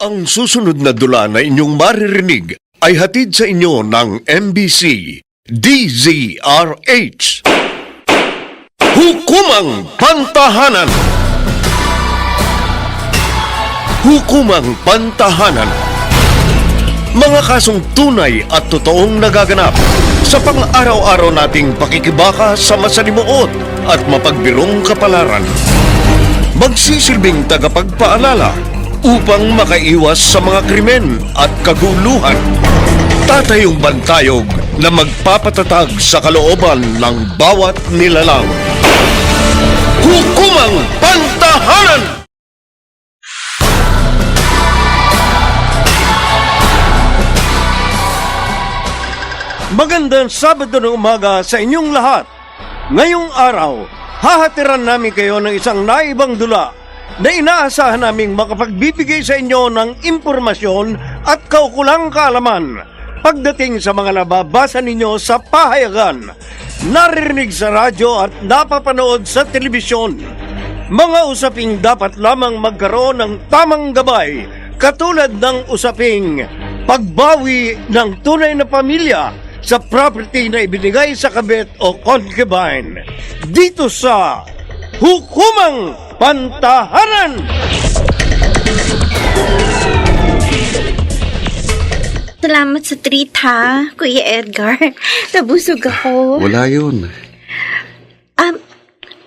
Ang susunod na dula na inyong maririnig ay hatid sa inyo ng MBC DZRH. Hukumang Pantahanan. Hukumang Pantahanan. Mga kasong tunay at totoong nagaganap sa pang-araw-araw nating pakikibaka sa masalimuot at mapagbirong kapalaran. Magsisilbing tagapagpaalala upang makaiwas sa mga krimen at kaguluhan. Tatayong bantayog na magpapatatag sa kalooban ng bawat nilalang. Hukumang Pantahanan! Magandang Sabado ng umaga sa inyong lahat. Ngayong araw, hahatiran namin kayo ng isang naibang dula na inaasahan naming makapagbibigay sa inyo ng impormasyon at kaukulang kaalaman pagdating sa mga nababasa ninyo sa pahayagan, naririnig sa radyo at napapanood sa telebisyon. Mga usaping dapat lamang magkaroon ng tamang gabay, katulad ng usaping pagbawi ng tunay na pamilya sa property na ibinigay sa kabit o concubine. Dito sa Hukumang Pantahanan! Salamat sa treat ha, Kuya Edgar. Nabusog ako. Wala yun.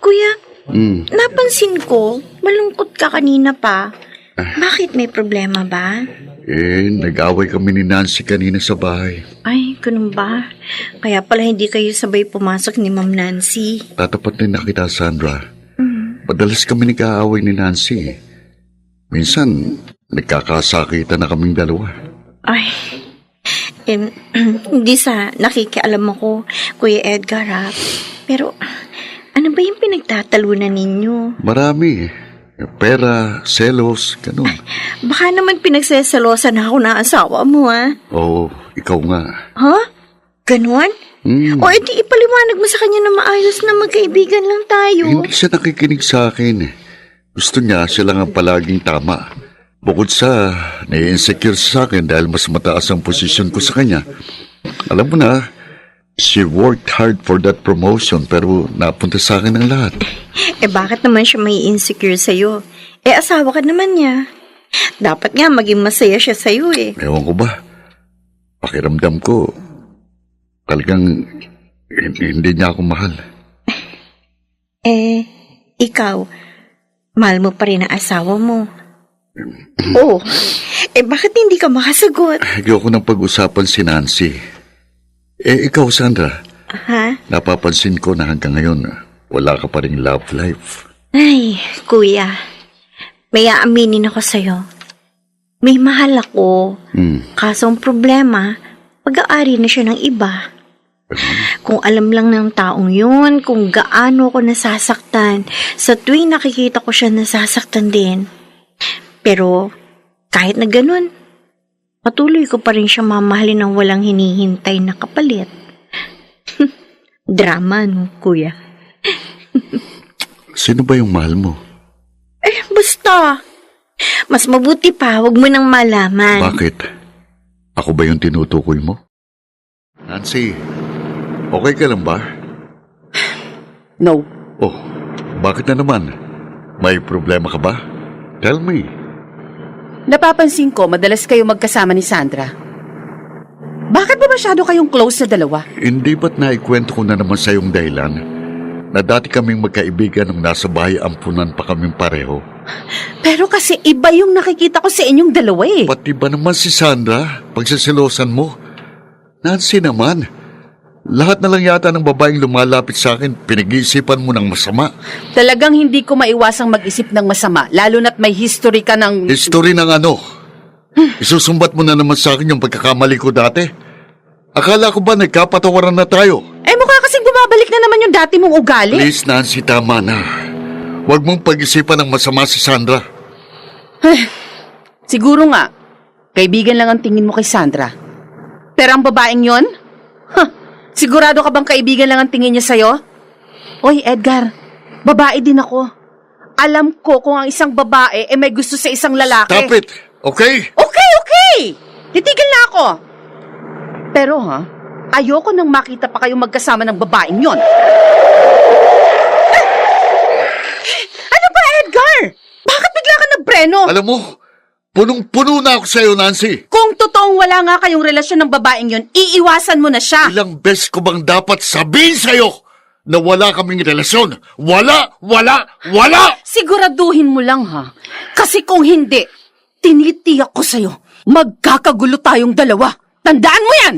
Kuya, napansin ko, malungkot ka kanina pa. Bakit, may problema ba? Nag-away kami ni Nancy kanina sa bahay. Ay, ganun ba? Kaya pala hindi kayo sabay pumasok ni Ma'am Nancy. Tatapat na kita, Sandra. Madalas kami nag-aaway ni Nancy. Minsan, nagkakasakitan na kaming dalawa. Ay, hindi sa nakikialam ako, Kuya Edgar ha. Pero, ano ba yung pinagtatalunan ninyo? Marami. Pera, selos, ganun. Baka naman pinagseselosan ako na asawa mo ha. Oo, ikaw nga. Ha? Ganon? O edi ipaliwanag mo sa kanya na maayos na magkaibigan lang tayo. Hindi siya nakikinig sa akin. Gusto niya siya lang ang palaging tama. Bukod sa nai-insecure sa akin dahil mas mataas ang posisyon ko sa kanya. Alam mo na, she worked hard for that promotion pero napunta sa akin ang lahat. Bakit naman siya may insecure sa'yo? Asawa ka naman niya. Dapat nga maging masaya siya sa'yo Ewan ko ba? Pakiramdam ko, talagang hindi niya ako mahal. Ikaw, mahal mo pa rin ang asawa mo. Bakit hindi ka makasagot? Ayoko nang pag-usapan si Nancy. Ikaw, Sandra. Ha? Napapansin ko na hanggang ngayon, wala ka pa ring love life. Ay, kuya. May aaminin ako sa'yo. May mahal ako. Kaso ang problema, pag-aari na siya ng iba. Kung alam lang ng taong yun, kung gaano ako nasasaktan, sa tuwing nakikita ko siya nasasaktan din. Pero, kahit na ganun, patuloy ko pa rin siya mamahalin ng walang hinihintay na kapalit. Drama, no, kuya? Sino ba yung mahal mo? Basta. Mas mabuti pa, huwag mo nang malaman. Bakit? Ako ba yung tinutukoy mo? Nancy, okay ka lang ba? No. Oh, bakit na naman? May problema ka ba? Tell me. Napapansin ko, madalas kayo magkasama ni Sandra. Bakit ba masyado kayong close na dalawa? Hindi ba't naikwento ko na naman sa iyong dahilan na dati kaming magkaibigan nung nasa bahay ampunan pa kaming pareho? Pero kasi iba yung nakikita ko sa inyong dalawa Pati ba naman si Sandra, pagsasilosan mo? Nancy naman, lahat na lang yata ng babaeng lumalapit sa akin, pinag-iisipan mo ng masama. Talagang hindi ko maiwasang mag-isip ng masama, lalo na't may history ka ng... History ng ano? Isusumbat mo na naman sa akin yung pagkakamali ko dati? Akala ko ba nagkapatawaran na tayo? Mukha kasing bumabalik na naman yung dati mong ugali. Please, Nancy, tama na. Huwag mong pag-isipan ng masama si Sandra. Siguro nga, kaibigan lang ang tingin mo kay Sandra. Pero ang babaeng yon? Sigurado ka bang kaibigan lang ang tingin niya sa'yo? Oy, Edgar, babae din ako. Alam ko kung ang isang babae may gusto sa isang lalaki. Stop it! Okay? Okay! Titigil na ako. Pero ayoko nang makita pa kayong magkasama ng babaeng yon. Ano ba, Edgar? Bakit bigla ka nagpreno? Alam mo, punong-puno na ako sa'yo, Nancy. Kung totoong wala nga kayong relasyon ng babaeng yon, iiwasan mo na siya. Ilang beses ko bang dapat sabihin sa'yo na wala kaming relasyon? Wala! Siguraduhin mo lang Kasi kung hindi, tinitiyak ko sa'yo, magkakagulo tayong dalawa. Tandaan mo yan!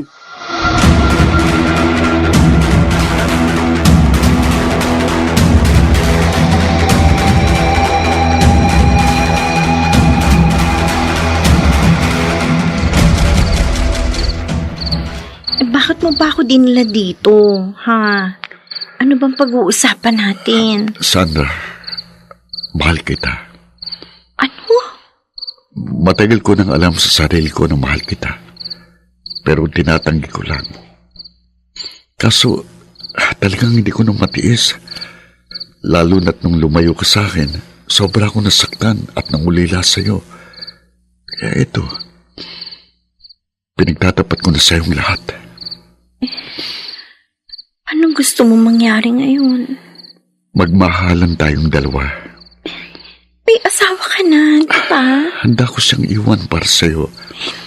Bakit mo ba ako dinala dito, ha? Ano bang pag-uusapan natin? Sandra, mahal kita. Ano? Matagal ko nang alam sa sarili ko na mahal kita. Pero tinatanggi ko lang. Kaso, talagang hindi ko na matiis. Lalo na't nung lumayo ka sa akin, sobra akong nasaktan at nangulila sa'yo. Kaya ito, pinagtatapat ko na sa'yong lahat. Anong gusto mo mangyari ngayon? Magmahalan tayong dalawa. May asawa ka na, di ba? Handa ko siyang iwan para sa'yo.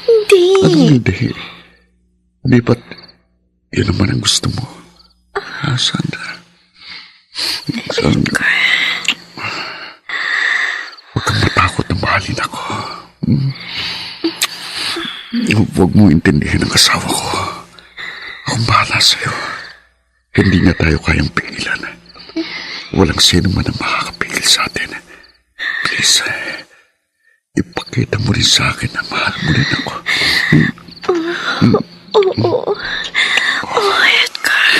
Hindi. Anong hindi? Hindi ba't yun naman ang gusto mo? Sandra? Sandra? Huwag kang matakot na mahalin ako. Huwag mo intindihin ang asawa ko. Akong bahala sa'yo. Hindi nga tayo kayang pigilan. Walang sino man ang makakapigil sa atin. Please, ipakita mo rin sa akin na mahal mo rin ako. Oo. Oh, Edgar.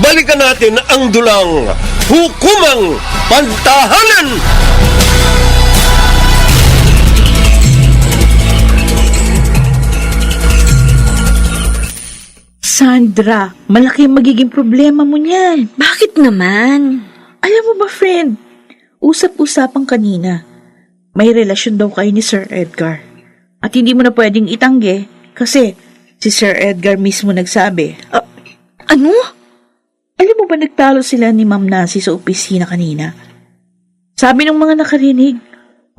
Balikan natin ang dulang Hukumang Pantahanan! Sandra, malaki ang magiging problema mo niyan. Bakit naman? Alam mo ba, friend, usap-usapan kanina. May relasyon daw kayo ni Sir Edgar. At hindi mo na pwedeng itanggi kasi si Sir Edgar mismo nagsabi. Ano? Alam mo ba nagtalo sila ni Ma'am Nancy sa opisina kanina? Sabi ng mga nakarinig,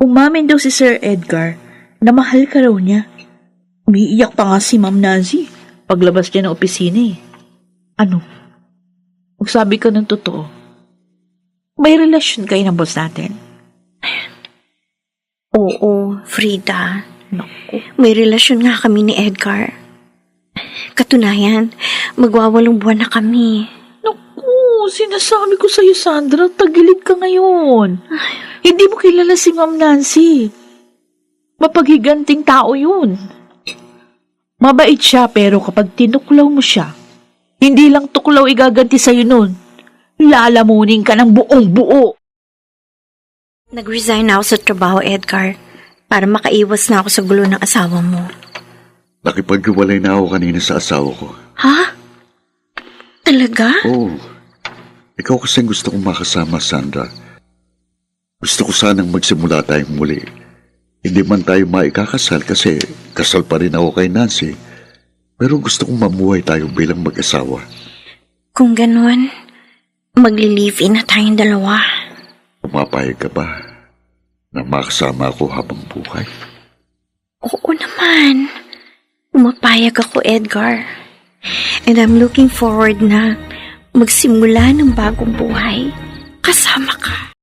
umamin daw si Sir Edgar na mahal ka raw niya. Umiiyak pa nga si Ma'am Nancy paglabas niya ng opisina eh. Ano? Magsabi ka ng totoo. May relasyon kayo ng boss natin? Oo, Frida. May relasyon nga kami ni Edgar. Katunayan, magwawalong buwan na kami. Naku, sinasabi ko sa'yo, Sandra, tagilid ka ngayon. Hindi mo kilala si Ma'am Nancy. Mapaghiganting tao yun. Mabait siya, pero kapag tinuklaw mo siya, hindi lang tuklaw igaganti sa'yo nun. Lalamunin ka ng buong buo. Nag-resign na ako sa trabaho, Edgar, para makaiwas na ako sa gulo ng asawa mo. Nakipaghiwalay na ako kanina sa asawa ko. Ha? Talaga? Oo. Ikaw kasi gusto kong makasama, Sandra. Gusto ko sanang magsimula tayong muli. Hindi man tayo maikakasal kasi kasal pa rin ako kay Nancy. Pero gusto kong mamuhay tayo bilang mag-asawa. Kung ganun, magli-live-in na tayong dalawa. Pumapayag ka ba na makasama ako habang buhay? Oo naman. Umapayag ako, Edgar. And I'm looking forward na magsimula ng bagong buhay. Kasama ka.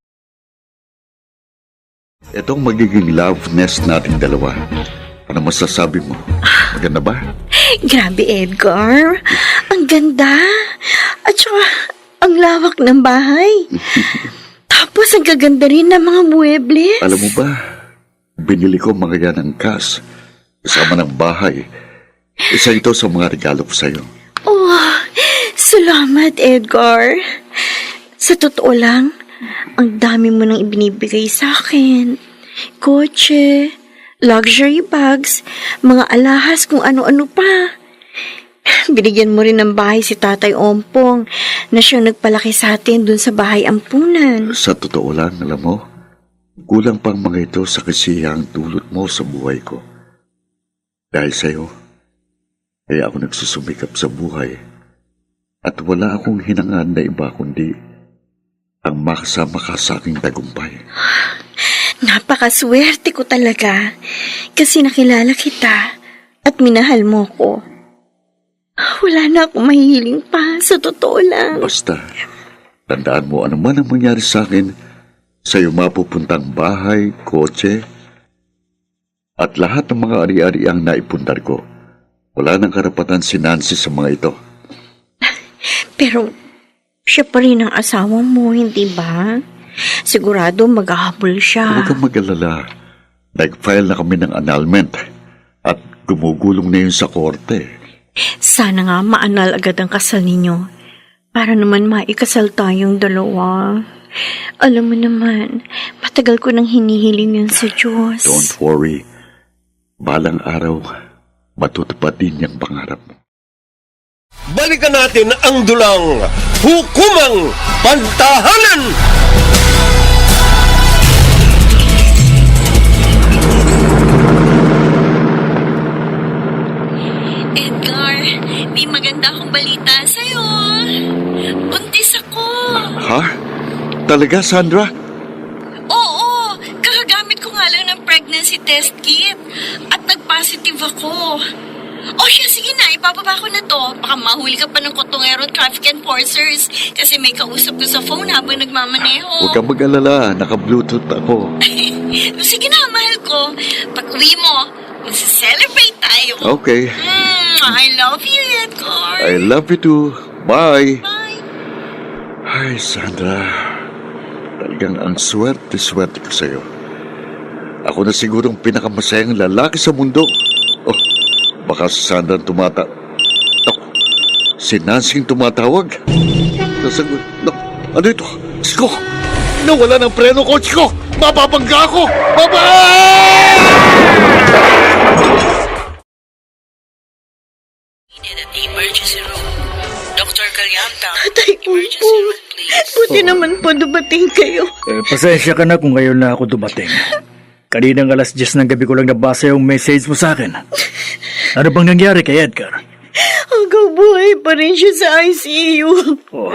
Itong magiging love nest nating dalawa. Ano masasabi mo? Maganda ba? Grabe, Edgar. Ang ganda. At saka, ang lawak ng bahay. Tapos, ang gaganda rin ng mga muebles. Alam mo ba, binili ko mga yan ng cash. Kasama ng bahay. Isa ito sa mga regalo ko sa'yo. Oh, salamat, Edgar. Sa totoo lang, Ang dami mo nang ibinibigay sa akin. Kotse, luxury bags, mga alahas kung ano-ano pa. Binigyan mo rin ng bahay si Tatay Ompong na siyang nagpalaki sa atin dun sa bahay ampunan. Sa totoo lang, alam mo, kulang pang mga ito sa kasiyang dulot mo sa buhay ko. Dahil sa'yo, kaya ako nagsusumikap sa buhay. At wala akong hinangad na iba kundi ang makasama ka sa aking tagumpay. Napakaswerte ko talaga kasi nakilala kita at minahal mo ko. Wala na akong mahihiling pa, sa totoo lang. Basta, tandaan mo ano man ang mangyari sa akin, sa'yo mapupuntang bahay, kotse, at lahat ng mga ari-ari ang naipundar ko. Wala nang karapatan si Nancy sa mga ito. Pero siya pa rin ang asawa mo, hindi ba? Sigurado maghahabol siya. Huwag kang mag-alala. Nag-file na kami ng annulment at gumugulong na yun sa korte. Sana nga maanal agad ang kasal ninyo para naman maikasal tayong dalawa. Alam mo naman, matagal ko nang hinihiling yun sa Diyos. Don't worry. Balang araw, matutupad din yung pangarap mo. Balikan natin ang dulang Hukumang Pantahanan! Edgar, may maganda akong balita sa'yo. Buntis ako. Ha? Talaga, Sandra? Oo, kakagamit ko nga lang ng pregnancy test kit at nag-positive ako. O siya, sige na, ipapaba ko na to. Baka mahuli ka pa ng kotongero traffic enforcers kasi may kausap ko sa phone habang nagmamaneho. Huwag kang mag-alala. Naka-Bluetooth ako. Sige na, mahal ko. Pag uwi mo, mag-celebrate tayo. Okay. I love you, Edgar. I love you too. Bye. Bye. Ay, Sandra. Talagang ang swerte-swerte ko sa'yo. Ako na sigurong pinakamasayang lalaki sa mundo. Oh, baka si Sandra ang Ako, si Nancy ang tumatawag. Nasagot. Ano ito? Siko! Nawala ng preno ko, Siko! Mapapangga ako! Emergency room. Dr. Calyanta. Tatay Umpong, buti naman po dumating kayo. Pasensya ka na kung ngayon na ako dumating. Kaninang alas 10 ng gabi ko lang nabasa yung message mo sa akin. Ano bang nangyari kay Edgar? Hanggang buhay pa rin siya sa ICU. Oh,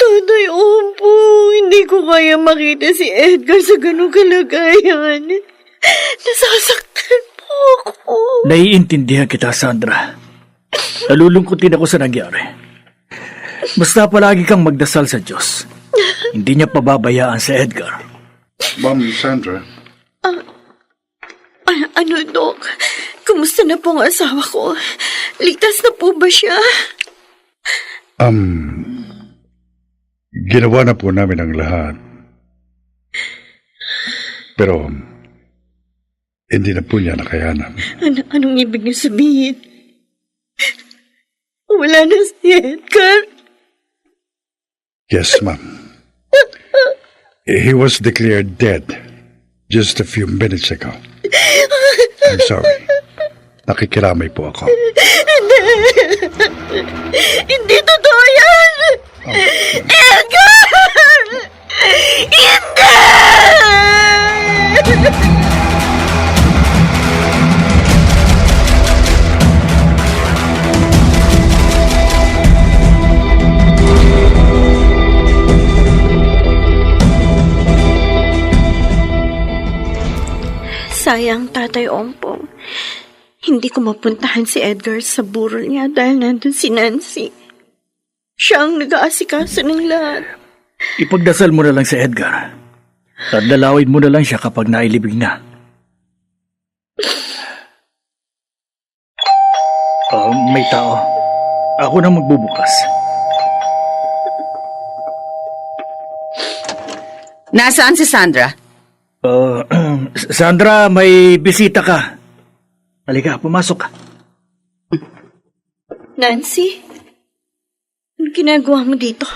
Tatay Umpong, hindi ko kaya makita si Edgar sa ganung kalagayan. Nasasaktan po ako. naiintindihan kita, Sandra. Nalulungkotin ako sa nangyari. Basta palagi kang magdasal sa Diyos. Hindi niya pababayaan si Edgar. Ma'am Sandra. Ano, Dok? Kumusta na po ang asawa ko? Ligtas na po ba siya? Ginawa na po namin ang lahat. Pero, hindi na po niya nakayanan. Anong ibig niyo sabihin? Wala na si Edgar? Yes, ma'am. He was declared dead just a few minutes ago. I'm sorry. Nakikiramay po ako. Hindi totoo yan! Edgar! Hindi! Sayang, Tatay Ompong. Hindi ko mapuntahan si Edgar sa burol niya dahil nandun si Nancy. Siya ang nag-aasikaso ng lahat. Ipagdasal mo na lang si Edgar. At dalawin mo na lang siya kapag nailibig na. May tao. Ako nang magbubukas. Nasaan si Sandra? Sandra, may bisita ka. Halika, pumasok ka. Nancy? Anong ginagawa mo dito?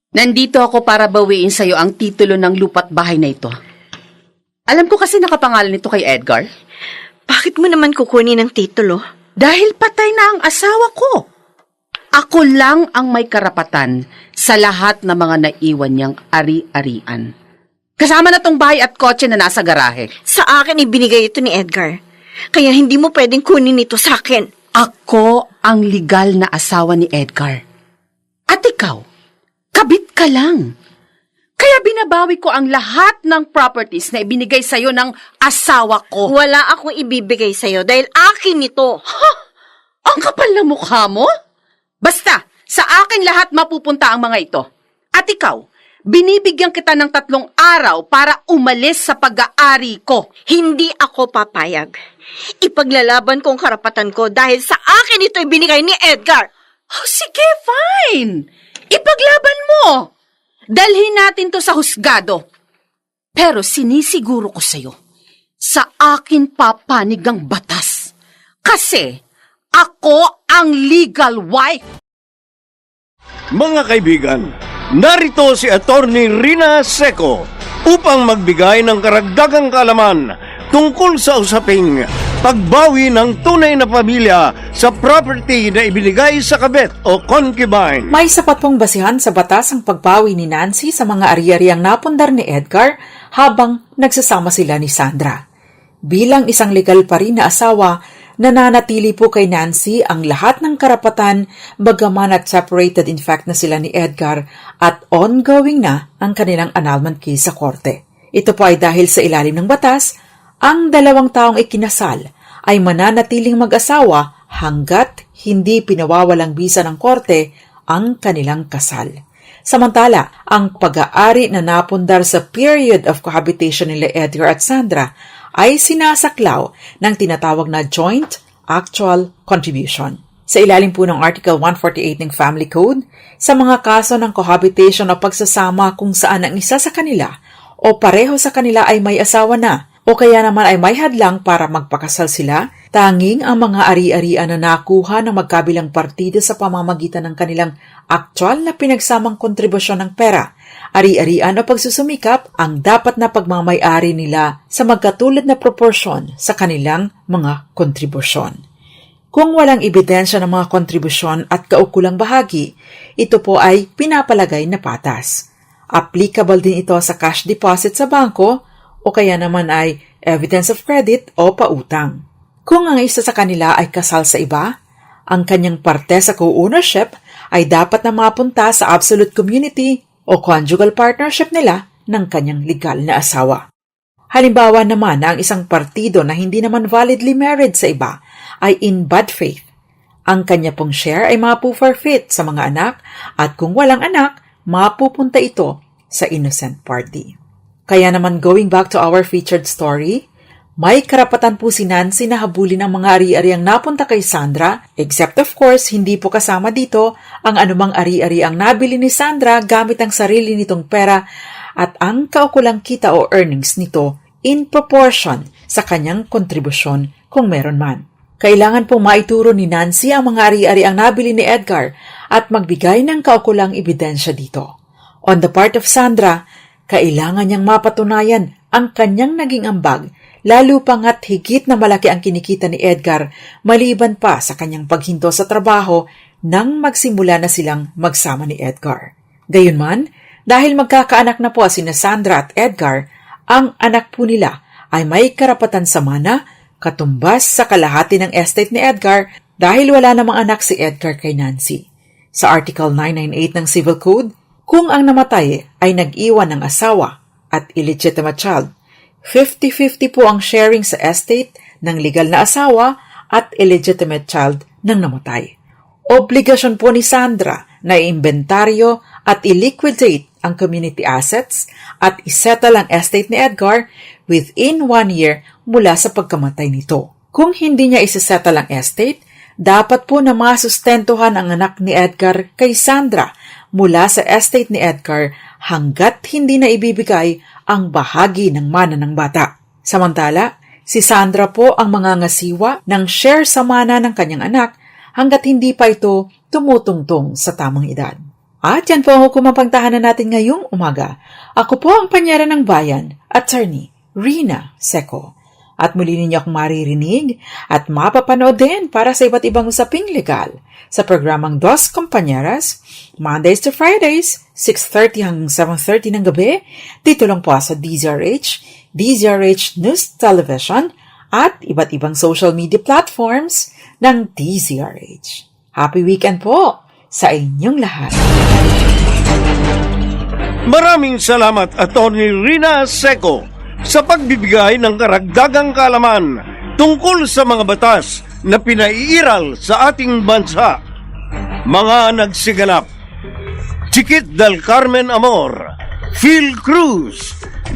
Nandito ako para bawiin sa'yo ang titulo ng lupa't bahay na ito. Alam ko kasi nakapangalan nito kay Edgar. Bakit mo naman kukunin ang titulo? Dahil patay na ang asawa ko. Ako lang ang may karapatan sa lahat ng mga naiwan niyang ari-arian. Kasama na tong bahay at kotse na nasa garahe. Sa akin ibinigay ito ni Edgar. Kaya hindi mo pwedeng kunin ito sa akin. Ako ang legal na asawa ni Edgar. At ikaw, kabit ka lang. Kaya binabawi ko ang lahat ng properties na ibinigay sa'yo ng asawa ko. Wala akong ibibigay sa'yo dahil akin ito. Ang kapal na mukha mo? Basta, sa akin lahat mapupunta ang mga ito. At ikaw, binibigyan kita ng 3 araw para umalis sa pag-aari ko. Hindi ako papayag. Ipaglalaban ko ang karapatan ko dahil sa akin ito ibinigay ni Edgar. Oh, sige, fine. Ipaglaban mo. Dalhin natin to sa husgado. Pero sinisiguro ko sa'yo, sa akin papanig ang batas. Kasi ako ang legal wife. Mga kaibigan, narito si Attorney Rina Seco upang magbigay ng karagdagang kaalaman tungkol sa usaping pagbawi ng tunay na pamilya sa property na ibinigay sa kabit o concubine. May sapat pong basihan sa batas ang pagbawi ni Nancy sa mga ari-ariang napundar ni Edgar habang nagsasama sila ni Sandra. Bilang isang legal pa rin na asawa, nananatili po kay Nancy ang lahat ng karapatan bagaman at separated in fact na sila ni Edgar at ongoing na ang kanilang annulment case sa korte. Ito po ay dahil sa ilalim ng batas, ang 2 taong ikinasal ay mananatiling mag-asawa hanggat hindi pinawawalang bisa ng korte ang kanilang kasal. Samantala, ang pag-aari na napundar sa period of cohabitation nila Edgar at Sandra ay sinasaklaw ng tinatawag na joint actual contribution. Sa ilalim po ng Article 148 ng Family Code, sa mga kaso ng cohabitation o pagsasama kung saan ang isa sa kanila o pareho sa kanila ay may asawa na o kaya naman ay may hadlang para magpakasal sila, tanging ang mga ari-arian na nakuha ng magkabilang partido sa pamamagitan ng kanilang aktual na pinagsamang kontribusyon ng pera, ari-arian o pagsusumikap ang dapat na pagmamay-ari nila sa magkatulad na proporsyon sa kanilang mga kontribusyon. Kung walang ebidensya ng mga kontribusyon at kaukulang bahagi, ito po ay pinapalagay na patas. Applicable din ito sa cash deposit sa bangko o kaya naman ay evidence of credit o pautang. Kung ang isa sa kanila ay kasal sa iba, ang kanyang parte sa co-ownership ay dapat na mapunta sa absolute community o conjugal partnership nila ng kanyang legal na asawa. Halimbawa naman na ang isang partido na hindi naman validly married sa iba ay in bad faith. Ang kanya pong share ay mapu-forfeit sa mga anak at kung walang anak, mapupunta ito sa innocent party. Kaya naman going back to our featured story, may karapatan po si Nancy na habulin ang mga ari-ariang napunta kay Sandra, except of course, hindi po kasama dito ang anumang ari-ari ang nabili ni Sandra gamit ang sarili nitong pera at ang kaukulang kita o earnings nito in proportion sa kanyang kontribusyon kung meron man. Kailangan po maituro ni Nancy ang mga ari-ari ang nabili ni Edgar at magbigay ng kaukulang ebidensya dito. On the part of Sandra, kailangan niyang mapatunayan ang kanyang naging ambag, lalo pa nga't higit na malaki ang kinikita ni Edgar maliban pa sa kanyang paghinto sa trabaho nang magsimula na silang magsama ni Edgar. Gayunman, dahil magkakaanak na po sina Sandra at Edgar, ang anak po nila ay may karapatan sa mana katumbas sa kalahati ng estate ni Edgar dahil wala namang anak si Edgar kay Nancy. Sa Article 998 ng Civil Code, kung ang namatay ay nag-iwan ng asawa at illegitimate child, 50-50 po ang sharing sa estate ng legal na asawa at illegitimate child ng namatay. Obligasyon po ni Sandra na i-inventaryo at i-liquidate ang community assets at isettle ang estate ni Edgar within 1 year mula sa pagkamatay nito. Kung hindi niya isisettle ang estate, dapat po na masustentuhan ang anak ni Edgar kay Sandra mula sa estate ni Edgar hanggat hindi na ibibigay ang bahagi ng mana ng bata. Samantala, si Sandra po ang mangangasiwa ng share sa mana ng kanyang anak hanggat hindi pa ito tumutungtong sa tamang edad. At yan po ang hukumang pagtahanan natin ngayong umaga. Ako po ang panyera ng bayan, Attorney Rina Seco. At muli ninyo akong maririnig at mapapanood din para sa iba't ibang usaping legal sa programang Dos Compañeras, Mondays to Fridays, 6:30 hanggang 7:30 ng gabi, dito lang po sa DZRH, DZRH News Television, at iba't ibang social media platforms ng DZRH. Happy weekend po sa inyong lahat. Maraming salamat, Atty. Rina Seco, sa pagbibigay ng karagdagang kaalaman tungkol sa mga batas na pinaiiral sa ating bansa. Mga nagsiganap: Chiquit del Carmen Amor, Phil Cruz,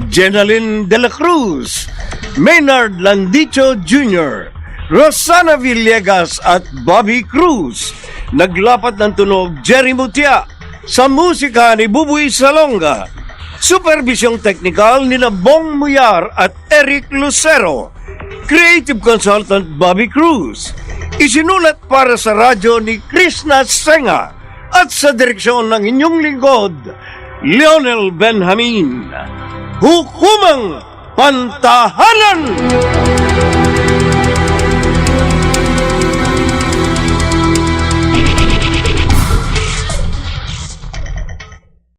Jenaline de la Cruz, Maynard Landicho Jr., Rosana Villegas at Bobby Cruz. Naglapat ng tunog Jerry Mutia, sa musika ni Buboy Salonga. Supervisyong technical ni Bong Muyar at Eric Lucero. Creative consultant Bobby Cruz. Isinulat para sa radyo ni Krishna Senga. At sa direksyon ng inyong lingkod, Lionel Benjamin. Hukumang Pantahanan!